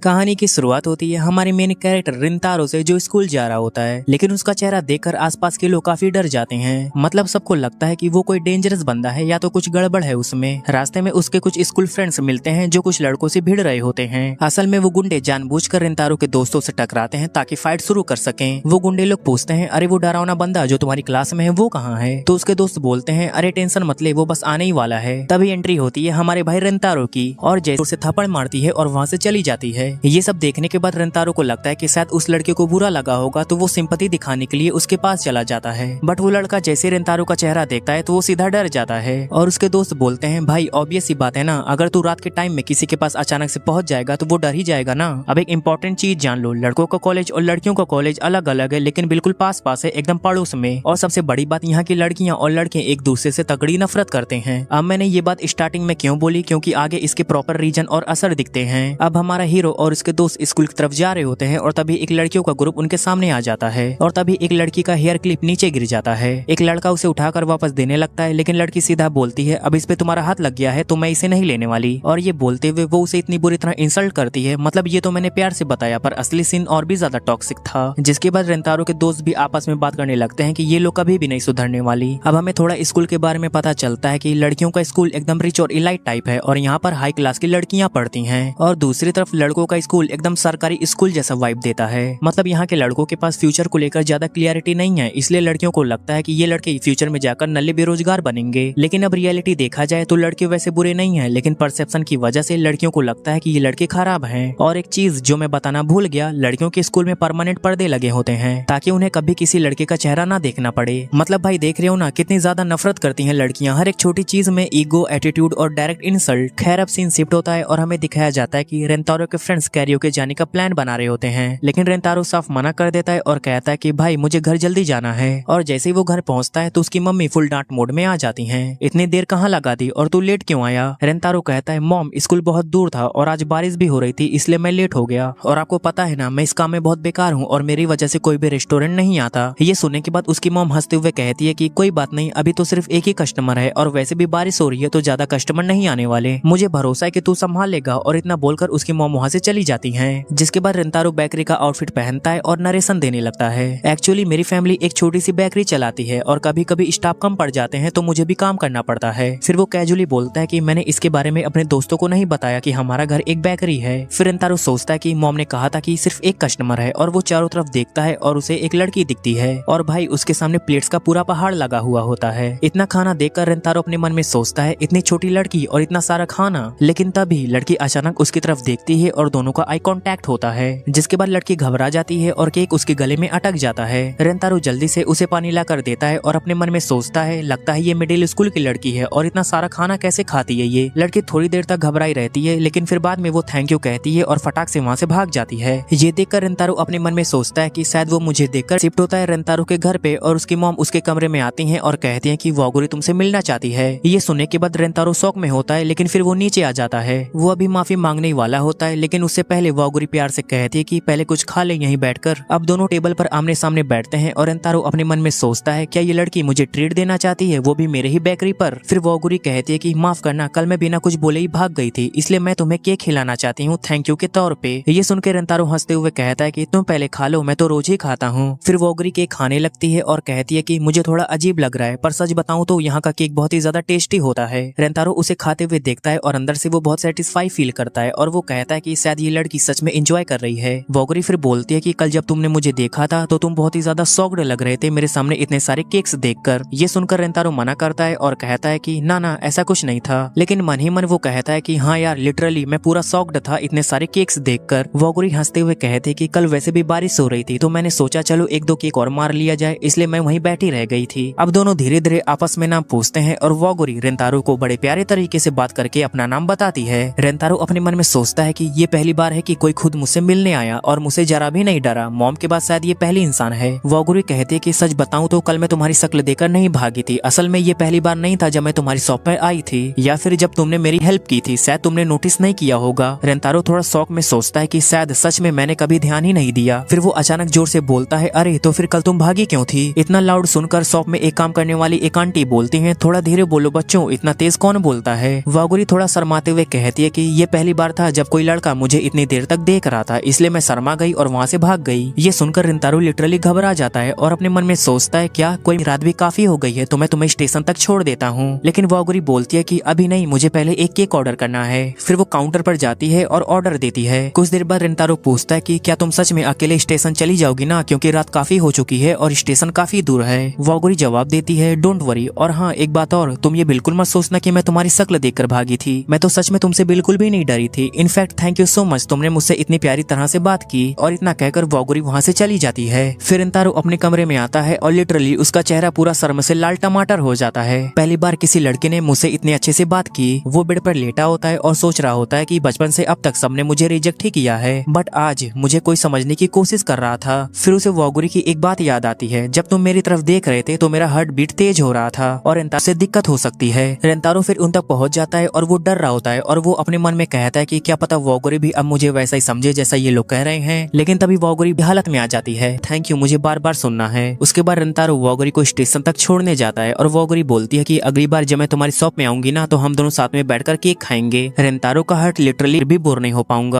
कहानी की शुरुआत होती है हमारे मेन कैरेक्टर रिंतारो से, जो स्कूल जा रहा होता है। लेकिन उसका चेहरा देखकर आसपास के लोग काफी डर जाते हैं। मतलब सबको लगता है कि वो कोई डेंजरस बंदा है या तो कुछ गड़बड़ है उसमें। रास्ते में उसके कुछ स्कूल फ्रेंड्स मिलते हैं जो कुछ लड़कों से भिड़ रहे होते हैं। असल में वो गुंडे जानबूझकर रिंतारो के दोस्तों से टकराते हैं ताकि फाइट शुरू कर सकें। वो गुंडे लोग पूछते हैं, अरे वो डरावना बंदा जो तुम्हारी क्लास में है वो कहाँ है? तो उसके दोस्त बोलते हैं, अरे टेंशन मत ले, वो बस आने ही वाला है। तभी एंट्री होती है हमारे भाई रिंतारो की और जैसे उसे थप्पड़ मारती है और वहाँ से चली जाती है। ये सब देखने के बाद रिंतारो को लगता है कि शायद उस लड़के को बुरा लगा होगा, तो वो सिंपैथी दिखाने के लिए उसके पास चला जाता है। बट वो लड़का जैसे रिंतारो का चेहरा देखता है तो वो सीधा डर जाता है और उसके दोस्त बोलते हैं, भाई ऑब्वियस सी बात है ना, अगर तू रात के टाइम में किसी के पास अचानक से पहुंच जाएगा तो वो डर ही जाएगा ना। अब एक इंपॉर्टेंट चीज जान लो, लड़कों का कॉलेज और लड़कियों का कॉलेज अलग अलग है, लेकिन बिल्कुल पास पास है, एकदम पड़ोस में। और सबसे बड़ी बात, यहाँ की लड़कियां और लड़के एक दूसरे से तगड़ी नफरत करते हैं। अब मैंने ये बात स्टार्टिंग में क्यों बोली, क्योंकि आगे इसके प्रॉपर रीजन और असर दिखते हैं। अब हमारा हीरो और उसके दोस्त स्कूल की तरफ जा रहे होते हैं और तभी एक लड़कियों का ग्रुप उनके सामने आ जाता है और तभी एक लड़की का हेयर क्लिप नीचे गिर जाता है। एक लड़का उसे उठाकर वापस देने लगता है, लेकिन लड़की सीधा बोलती है, अब इस पे तुम्हारा हाथ लग गया है तो मैं इसे नहीं लेने वाली। और ये बोलते हुए वो उसे इतनी बुरी तरह इंसल्ट करती है, मतलब ये तो मैंने प्यार से बताया, पर असली सीन और भी ज्यादा टॉक्सिक था। जिसके बाद रिंतारो के दोस्त भी आपस में बात करने लगते हैं कि ये लोग कभी भी नहीं सुधरने वाली। अब हमें थोड़ा स्कूल के बारे में पता चलता है कि लड़कियों का स्कूल एकदम रिच और इलाइट टाइप है और यहाँ पर हाई क्लास की लड़कियां पढ़ती हैं, और दूसरी तरफ लड़कों का स्कूल एकदम सरकारी स्कूल जैसा वाइब देता है। मतलब यहाँ के लड़कों के पास फ्यूचर को लेकर ज्यादा क्लियरिटी नहीं है, इसलिए लड़कियों को लगता है कि ये लड़के फ्यूचर में जाकर नल्ले बेरोजगार बनेंगे। लेकिन अब रियलिटी देखा जाए तो लड़के वैसे बुरे नहीं है, लेकिन परसेप्शन की वजह से लड़कियों को लगता है कि ये लड़के खराब हैं। और एक चीज जो मैं बताना भूल गया, लड़कियों के स्कूल में परमानेंट पर्दे लगे होते हैं ताकि उन्हें कभी किसी लड़के का चेहरा ना देखना पड़े। मतलब भाई देख रहे हो ना, कितनी ज्यादा नफरत करती हैं लड़कियां हर एक छोटी चीज में, ईगो, एटीट्यूड और डायरेक्ट इंसल्ट। खैर अब सीन शिफ्ट होता है और हमें दिखाया जाता है कि रिंतारो के फ्रेंड्स कैरियोके जाने का प्लान बना रहे होते हैं, लेकिन रिंतारो साफ मना कर देता है और कहता है कि भाई मुझे घर जल्दी जाना है। और जैसे ही वो घर पहुंचता है तो उसकी मम्मी फुल डांट मोड में आ जाती हैं, इतनी देर कहाँ लगा दी और तू लेट क्यों आया? रिंतारो कहता है, मॉम स्कूल बहुत दूर था और आज बारिश भी हो रही थी इसलिए मैं लेट हो गया, और आपको पता है ना मैं इस काम में बहुत बेकार हूँ और मेरी वजह से कोई भी रेस्टोरेंट नहीं आता। ये सुनने के बाद उसकी मॉम हंसते हुए कहती है कि कोई बात नहीं, अभी तो सिर्फ एक ही कस्टमर है और वैसे भी बारिश हो रही है तो ज्यादा कस्टमर नहीं आने वाले, मुझे भरोसा है कि तू संभाल लेगा। और इतना बोलकर उसकी मॉम वहाँ से चली जाती है। जिसके बाद रिंतारो बेकरी का आउटफिट पहनता है और नरेशन देने लगता है, एक्चुअली मेरी फैमिली एक छोटी सी बेकरी चलाती है और कभी कभी स्टाफ कम पड़ जाते हैं तो मुझे भी काम करना पड़ता है। फिर वो कैजुअली बोलता है कि मैंने इसके बारे में अपने दोस्तों को नहीं बताया कि हमारा घर एक बेकरी है। फिर रिंतारो सोचता है कि मॉम ने कहा था कि सिर्फ एक कस्टमर है, और वो चारों तरफ देखता है और उसे एक लड़की दिखती है और भाई उसके सामने प्लेट्स का पूरा पहाड़ लगा हुआ होता है। इतना खाना देखकर रिंतारो अपने मन में सोचता है, इतनी छोटी लड़की और इतना सारा खाना। लेकिन तभी लड़की अचानक उसकी तरफ देखती है और दोनों का आई कांटेक्ट होता है, जिसके बाद लड़की घबरा जाती है और केक उसके गले में अटक जाता है। रिंतारो जल्दी से उसे पानी ला कर देता है और अपने मन में सोचता है, लगता है ये मिडिल स्कूल की लड़की है और इतना सारा खाना कैसे खाती है ये। लड़की थोड़ी देर तक घबराई रहती है, लेकिन फिर बाद में वो थैंक यू कहती है और फटाक से वहाँ से भाग जाती है। ये देखकर रिंतारो अपने मन में सोचता है कि शायद वो मुझे देखकर शिफ्ट होता है रिंतारो के घर पे, और उसकी मॉम उसके कमरे में आती है और कहती है कि वागुरी तुमसे मिलना चाहती है। ये सुनने के बाद रिंतारो शौक में होता है, लेकिन फिर वो नीचे आ जाता है। वो अभी माफी मांगने वाला होता है, लेकिन उससे पहले वागुरी प्यार से कहती है कि पहले कुछ खा ले यहीं बैठकर। अब दोनों टेबल पर आमने सामने बैठते हैं और रिंतारो अपने मन में सोचता है, क्या ये लड़की मुझे ट्रीट देना चाहती है, वो भी मेरे ही बेकरी पर? फिर वागुरी कहती है कि माफ करना, कल मैं बिना कुछ बोले ही भाग गई थी, इसलिए मैं तुम्हें केक खिलाना चाहती हूँ थैंक यू के तौर पे। ये सुनकर रिंतारो हंसते हुए कहता है कि तुम पहले खा लो, मैं तो रोज ही खाता हूँ। फिर वागुरी केक खाने लगती है और कहती है कि मुझे थोड़ा अजीब लग रहा है, पर सच बताऊं तो यहाँ का केक बहुत ही ज्यादा टेस्टी होता है। रिंतारो उसे खाते हुए देखता है और अंदर से वो बहुत सेटिस्फाई फील करता है और वो कहता है कि शायद ये लड़की सच में एंजॉय कर रही है। वागुरी फिर बोलती है कि कल जब तुमने मुझे देखा था तो तुम बहुत ही ज्यादा शॉक्ड लग रहे थे मेरे सामने इतने सारे केक्स देखकर। ये सुनकर रिंतारो मना करता है और कहता है कि ना ऐसा कुछ नहीं था, लेकिन मन ही मन वो कहता है कि हाँ यार लिटरली मैं पूरा शॉक्ड था इतने सारे केक्स देखकर। वागुरी हंसते हुए कहते कि कल वैसे भी बारिश हो रही थी तो मैंने सोचा चलो एक दो केक और मार लिया जाए, इसलिए मैं वहीं बैठी रह गई थी। अब दोनों धीरे धीरे आपस में नाम पूछते हैं और वागुरी रिंतारो को बड़े प्यारे तरीके से बात करके अपना नाम बताती है। रिंतारो अपने मन में सोचता है कि ये पहली बार है कि कोई खुद मुझसे मिलने आया और मुझसे जरा भी नहीं डरा। मॉम के बाद शायद ये पहली इंसान है। वागुरी कहते कि सच बताऊं तो कल मैं तुम्हारी शक्ल देखकर नहीं भागी थी, असल में ये पहली बार नहीं था जब मैं तुम्हारी शॉप पर आई थी, या फिर जब तुमने मेरी हेल्प की थी, शायद तुमने नोटिस नहीं किया होगा। रिंतारो थोड़ा शौक में सोचता है कि शायद सच में मैंने कभी ध्यान ही नहीं दिया। फिर वो अचानक जोर से बोलता है, अरे तो फिर कल तुम भागी क्यों थी? इतना लाउड सुनकर शॉप में एक काम करने वाली एक आंटी बोलती है, थोड़ा धीरे बोलो बच्चों, इतना तेज कौन बोलता है? वागुरी थोड़ा शर्माते हुए कहती है कि ये पहली बार था जब कोई लड़का मुझे इतनी देर तक देख रहा था, इसलिए मैं शर्मा गई और वहाँ से भाग गई। ये सुनकर रिंतारो लिटरली घबरा जाता है और अपने मन में सोचता है क्या कोई रात भी काफी हो गई है तो मैं तुम्हें स्टेशन तक छोड़ देता हूँ। लेकिन वागुरी बोलती है कि अभी नहीं, मुझे पहले एक केक ऑर्डर करना है। फिर वो काउंटर पर जाती है और ऑर्डर देती है। कुछ देर बाद रिंतारो पूछता है कि क्या तुम सच में अकेले स्टेशन चली जाओगी ना, क्योंकि रात काफी हो चुकी है और स्टेशन काफी दूर है। वागुरी जवाब देती है डोंट वरी, और हाँ एक बात और, तुम ये बिल्कुल मत सोचना कि मैं तुम्हारी शक्ल देखकर भागी थी। मैं तो सच में तुमसे बिल्कुल भी नहीं डरी थी। In fact thank you so much, तुमने मुझसे इतनी प्यारी तरह से बात की। और इतना कहकर वागुरी वहाँ से चली जाती है। फिर रिंतारो अपने कमरे में आता है और लिटरली उसका चेहरा पूरा शर्म से लाल टमाटर हो जाता है। पहली बार किसी लड़के ने मुझसे इतने अच्छे से बात की। वो बेड पर लेटा होता है और सोच रहा होता है कि बचपन से अब तक सबने मुझे रिजेक्ट ही किया है, बट आज मुझे कोई समझने की कोशिश कर रहा था। फिर उसे वागुरी की एक बात याद आती है, जब तुम मेरी तरफ देख रहे थे तो मेरा हार्ट बीट तेज हो रहा था और रिंतारो से दिक्कत हो सकती है। रिंतारो फिर उन तक पहुंच जाता है और वो डर रहा होता है और वो अपने मन में कहता है कि क्या पता वागुरी भी अब मुझे वैसा ही समझे जैसा ये लोग कह रहे हैं। लेकिन तभी वागुरी भी हालत में आ जाती है। थैंक यू, मुझे बार बार सुनना है। उसके बाद रिंतारो वागुरी को स्टेशन तक छोड़ने जाता है और वागुरी बोलती है कि अगली बार जब मैं तुम्हारी शॉप में आऊंगी ना तो हम दोनों साथ में बैठकर केक खाएंगे। रिंतारो का हार्ट लिटरली भी बोर नहीं हो पाऊंगा।